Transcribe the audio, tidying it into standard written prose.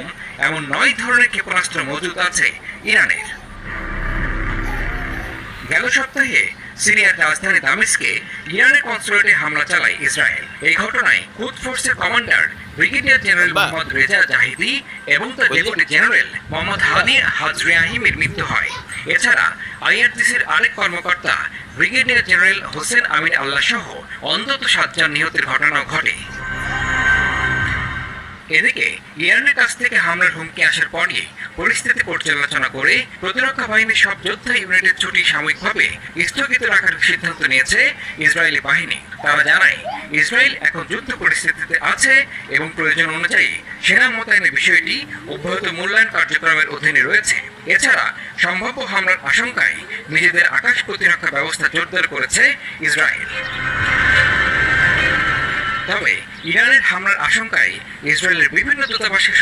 প্রথম এমন 9 ধরনের ক্ষেপণাস্ত্র মজুদ আছে ইরানের। গেল সপ্তাহে সিরিয়ার রাজধানী দামেস্কে ইরানের কনসুলেটে হামলা চালায় ইসরায়েল। এই ঘটনায় কুদস ফোর্সের commander brigadier general Mohammad Reza Zahidi এবং তার ডেপুটি জেনারেল মোহাম্মদ হাদি হাজরিয়াহিমের মৃত্যু হয়। এছাড়া আইআরজিসির আরেক কর্মকর্তা ব্রিগেডিয়ার জেনারেল হোসেন আমিন আল্লাহ সহ অন্তত 7 জন নিহতের ঘটনাও ঘটে। এদিকে ইরানের কাছ থেকে হামলার হুমকি আসার পরই পরিস্থিতি পর্যালোচনা করে প্রতিরক্ষা বাহিনীর সব যোদ্ধা ইউনিটের ছুটি সাময়িকভাবে স্থগিত রাখার সিদ্ধান্ত নিয়েছে ইসরায়েলি বাহিনী। তারা জানায়, ইসরায়েল এখন যুদ্ধ পরিস্থিতিতে আছে এবং প্রয়োজন অনুযায়ী সেনা মোতায়েনের বিষয়টি অব্যাহত মূল্যায়ন কার্যক্রমের অধীনে রয়েছে। এছাড়া সম্ভাব্য হামলার আশঙ্কায় নিজেদের আকাশ প্রতিরক্ষা ব্যবস্থা জোরদার করেছে ইসরায়েল। তবে ইরানের হামলার আশঙ্কায় ইসরায়েলের বিভিন্ন দূতাবাসের